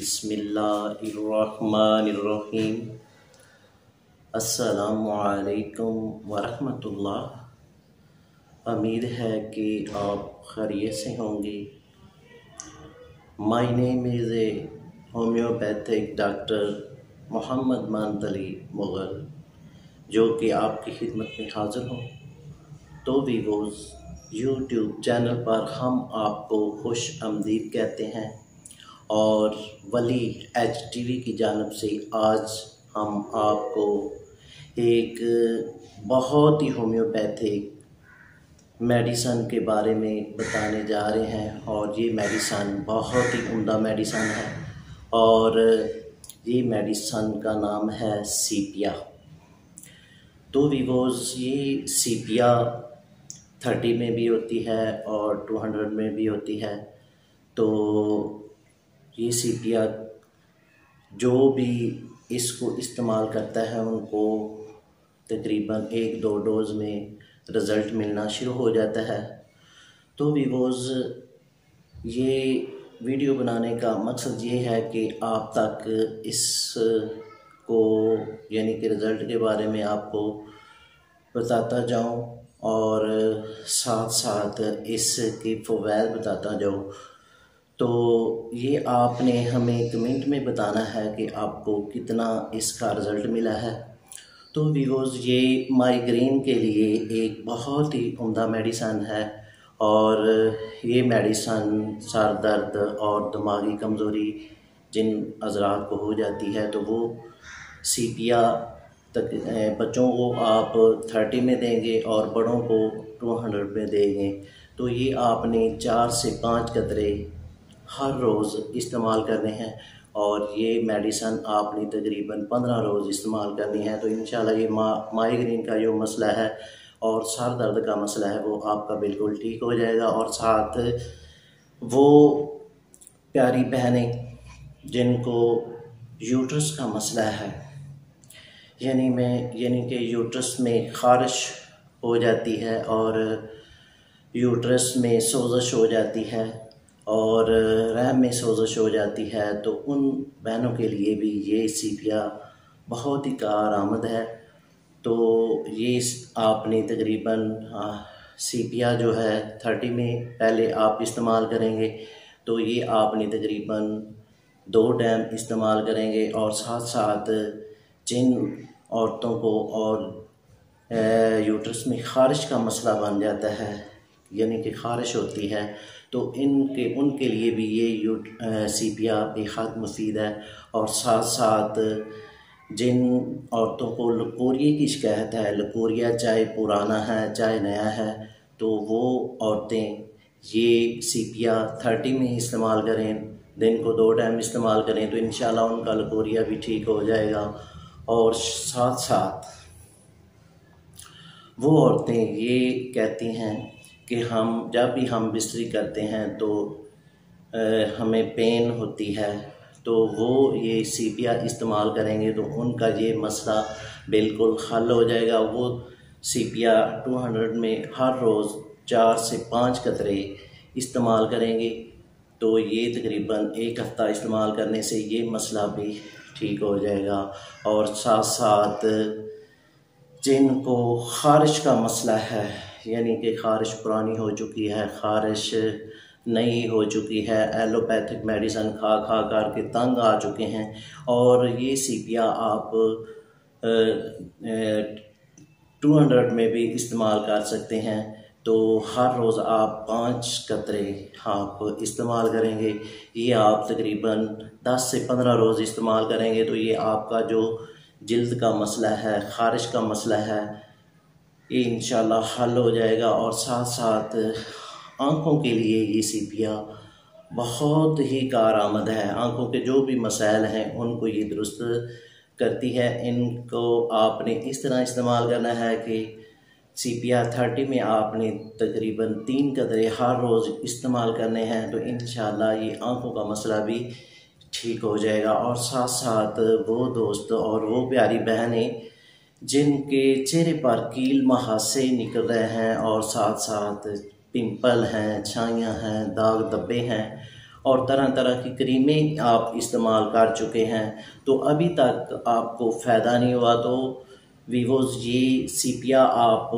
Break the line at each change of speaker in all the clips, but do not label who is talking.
बिस्मिल्लाहिर्रहमानिर्रहीम। अस्सलामुअलैकुम वरहमतुल्लाह। उम्मीद है कि आप खैरियत से होंगे। My name is a homeopathic doctor Mohammad Mantali Mughal, जो कि आपकी खिदमत में हाज़िर हूँ। तो वीवोज़ यूट्यूब चैनल पर हम आपको खुश आमदीद कहते हैं और वली HTV की जानिब से आज हम आपको एक बहुत ही होम्योपैथिक मेडिसन के बारे में बताने जा रहे हैं। और ये मेडिसन बहुत ही उम्दा मेडिसन है और ये मेडिसन का नाम है सीपिया। तो वीवोज़ ये सीपिया 30 में भी होती है और 200 में भी होती है। तो ये सीपिया जो भी इसको इस्तेमाल करता है उनको तकरीबन 1-2 डोज़ में रिज़ल्ट मिलना शुरू हो जाता है। तो वीवोज़ ये वीडियो बनाने का मकसद ये है कि आप तक इसको यानी कि रिज़ल्ट के बारे में आपको बताता जाऊं और साथ साथ इसके फ़वाइद बताता जाऊं। तो ये आपने हमें कमेंट में बताना है कि आपको कितना इसका रिज़ल्ट मिला है। तो वीवोज़ ये माइग्रेन के लिए एक बहुत ही उम्दा मेडिसन है और ये मेडिसन सर दर्द और दिमागी कमज़ोरी जिन हज़रात को हो जाती है तो वो सीपिया तक बच्चों को आप 30 में देंगे और बड़ों को 200 में देंगे। तो ये आपने 4 से 5 कतरे हर रोज़ इस्तेमाल करने हैं और ये मेडिसन आपने तकरीबन 15 रोज़ इस्तेमाल करनी है। तो इंशाल्लाह ये माइग्रेन का जो मसला है और सर दर्द का मसला है वो आपका बिल्कुल ठीक हो जाएगा। और साथ वो प्यारी बहनें जिनको यूट्रस का मसला है यानी कि यूट्रस में ख़ारिश हो जाती है और यूट्रस में सोज़श हो जाती है और रहम में सोज़श हो जाती है, तो उन बहनों के लिए भी ये सीपिया बहुत ही कारआमद है। तो ये आपने तकरीबन सीपिया जो है 30 में पहले आप इस्तेमाल करेंगे तो ये आपने तकरीबन 2 टाइम इस्तेमाल करेंगे। और साथ साथ जिन औरतों को और यूट्रस में ख़ारिश का मसला बन जाता है यानी कि ख़ारिश होती है तो उनके लिए भी ये सीपिया बेहद मुफीद है। और साथ साथ जिन औरतों को लकोरिया की शिकायत है, लकोरिया चाहे पुराना है चाहे नया है, तो वो औरतें ये सीपिया 30 में इस्तेमाल करें, दिन को 2 टाइम इस्तेमाल करें तो इंशाल्लाह उनका लकोरिया भी ठीक हो जाएगा। और साथ साथ वो औरतें ये कहती हैं कि जब भी हम बिस्तरी करते हैं तो हमें पेन होती है, तो वो ये सीपिया इस्तेमाल करेंगे तो उनका ये मसला बिल्कुल हल हो जाएगा। वो सीपिया 200 में हर रोज़ 4 से 5 कतरे इस्तेमाल करेंगे तो ये तकरीबन 1 हफ़्ता इस्तेमाल करने से ये मसला भी ठीक हो जाएगा। और साथ साथ जिनको ख़ारिश का मसला है यानी कि ख़ारिश पुरानी हो चुकी है, ख़ारिश नई हो चुकी है, एलोपैथिक मेडिसन खा खा कर के तंग आ चुके हैं और ये सीपिया आप 200 में भी इस्तेमाल कर सकते हैं। तो हर रोज़ आप 5 कतरे आप इस्तेमाल करेंगे। ये आप तकरीबन 10 से 15 रोज़ इस्तेमाल करेंगे तो ये आपका जो जिल्द का मसला है, ख़ारिश का मसला है, ये इंशाल्लाह हल हो जाएगा। और साथ साथ आँखों के लिए ये सीपिया बहुत ही कारआमद है। आँखों के जो भी मसाइल हैं उनको ये दुरुस्त करती है। इनको आपने इस तरह इस्तेमाल करना है कि सीपिया 30 में आपने तकरीबन 3 कतरे हर रोज़ इस्तेमाल करने हैं तो इंशाल्लाह ये आँखों का मसला भी ठीक हो जाएगा। और साथ साथ वो दोस्त और वो प्यारी बहनें जिनके चेहरे पर कील महासे निकल रहे हैं और साथ साथ पिंपल हैं, छाइयाँ हैं, दाग धब्बे हैं और तरह तरह की क्रीमें आप इस्तेमाल कर चुके हैं तो अभी तक आपको फ़ायदा नहीं हुआ, तो वीवोज़ ये सीपिया आप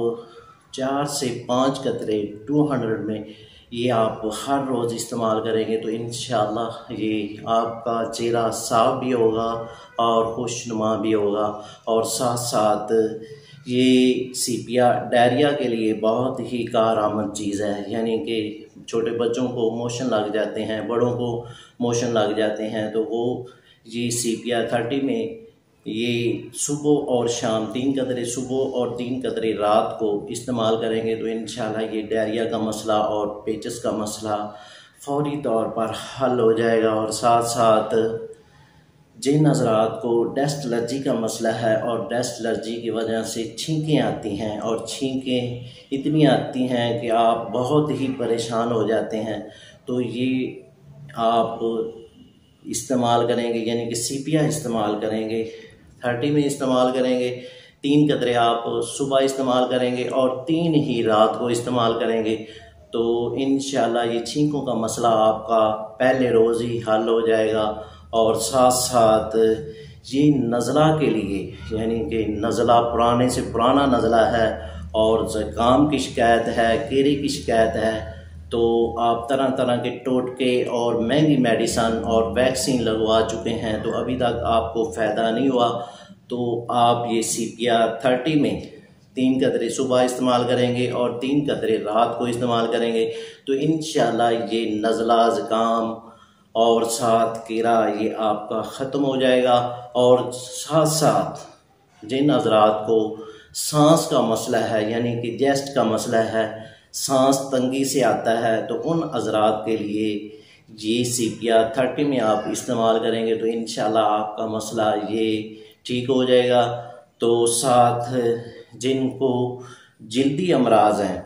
4 से 5 कतरे 200 में ये आप हर रोज़ इस्तेमाल करेंगे तो इंशाल्लाह ये आपका चेहरा साफ भी होगा और खुशनुमा भी होगा। और साथ साथ ये सीपिया डायरिया के लिए बहुत ही कारआमद चीज़ है, यानी कि छोटे बच्चों को मोशन लग जाते हैं, बड़ों को मोशन लग जाते हैं, तो वो ये सीपिया 30 में ये सुबह और शाम 3 कतरे सुबह और 3 कतरे रात को इस्तेमाल करेंगे तो इंशाल्लाह ये डायरिया का मसला और पेचिस का मसला फौरी तौर पर हल हो जाएगा। और साथ साथ जिन हज़रात को डस्ट एलर्जी का मसला है और डस्ट एलर्जी की वजह से छींकें आती हैं और छींकें इतनी आती हैं कि आप बहुत ही परेशान हो जाते हैं, तो ये आप इस्तेमाल करेंगे, यानी कि सीपिया इस्तेमाल करेंगे 30 में इस्तेमाल करेंगे। 3 कतरे आप सुबह इस्तेमाल करेंगे और 3 ही रात को इस्तेमाल करेंगे तो इंशाल्लाह ये छींकों का मसला आपका पहले रोज़ ही हल हो जाएगा। और साथ साथ ये नज़ला के लिए, यानी कि नज़ला पुराने से पुराना नज़ला है और ज़ुकाम की शिकायत है, कीड़े की शिकायत है, तो आप तरह तरह के टोटके और महंगी मेडिसन और वैक्सीन लगवा चुके हैं तो अभी तक आपको फ़ायदा नहीं हुआ, तो आप ये सीपिया 30 में 3 कतरे सुबह इस्तेमाल करेंगे और 3 कतरे रात को इस्तेमाल करेंगे तो इंशाल्लाह ये नज़ला ज़ुकाम और साथ कीड़ा ये आपका ख़त्म हो जाएगा। और साथ साथ जिन हज़रात को सांस का मसला है, यानी कि चेस्ट का मसला है, सांस तंगी से आता है, तो उन हज़रात के लिए ये सीपिया 30 में आप इस्तेमाल करेंगे तो इंशाल्लाह आपका मसला ये ठीक हो जाएगा। तो साथ जिनको जल्दी अमराज हैं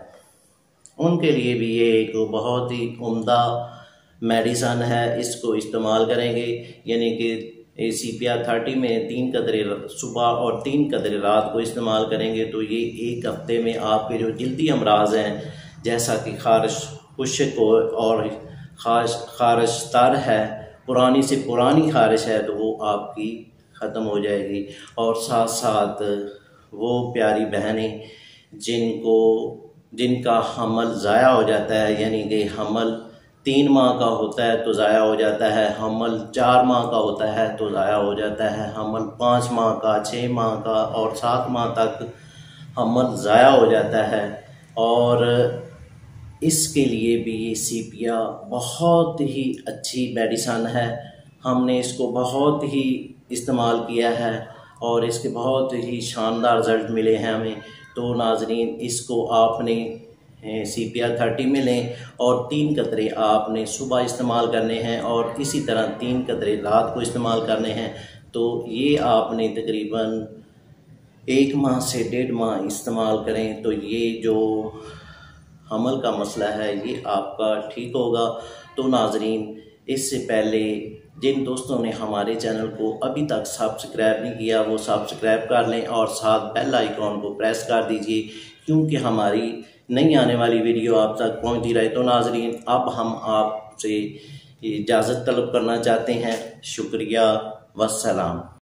उनके लिए भी ये एक बहुत ही उम्दा मेडिसन है, इसको इस्तेमाल करेंगे, यानी कि सीपिया 30 में 3 कतरे सुबह और 3 कतरे रात को इस्तेमाल करेंगे तो ये 1 हफ्ते में आपके जो जल्दी अमराज हैं जैसा कि खारिश खुश्क और खारिश तर है, पुरानी से पुरानी खारिश है, तो वो आपकी ख़त्म हो जाएगी। और साथ साथ वो प्यारी बहनें जिनका हमल ज़ाया हो जाता है, यानी कि हमल 3 माह का होता है तो ज़ाया हो जाता है, हमल 4 माह का होता है तो ज़ाया हो जाता है, हमल 5 माह का, 6 माह का और 7 माह तक हमल ज़ाया हो जाता है। और इसके लिए भी ये सीपिया बहुत ही अच्छी मेडिसन है, हमने इसको बहुत ही इस्तेमाल किया है और इसके बहुत ही शानदार रिज़ल्ट मिले हैं हमें। तो नाज़रीन, इसको आपने सीपिया 30 में लें और 3 कतरे आपने सुबह इस्तेमाल करने हैं और इसी तरह 3 कतरे रात को इस्तेमाल करने हैं। तो ये आपने तकरीबन 1 माह से 1.5 माह इस्तेमाल करें तो ये जो हमल का मसला है ये आपका ठीक होगा। तो नाज़रीन, इससे पहले जिन दोस्तों ने हमारे चैनल को अभी तक सब्सक्राइब नहीं किया वो सब्सक्राइब कर लें और साथ बेल आइकॉन को प्रेस कर दीजिए, क्योंकि हमारी नई आने वाली वीडियो आप तक पहुंचती रहे। तो नाज़रीन, अब हम आपसे इजाज़त तलब करना चाहते हैं। शुक्रिया, वस्सलाम।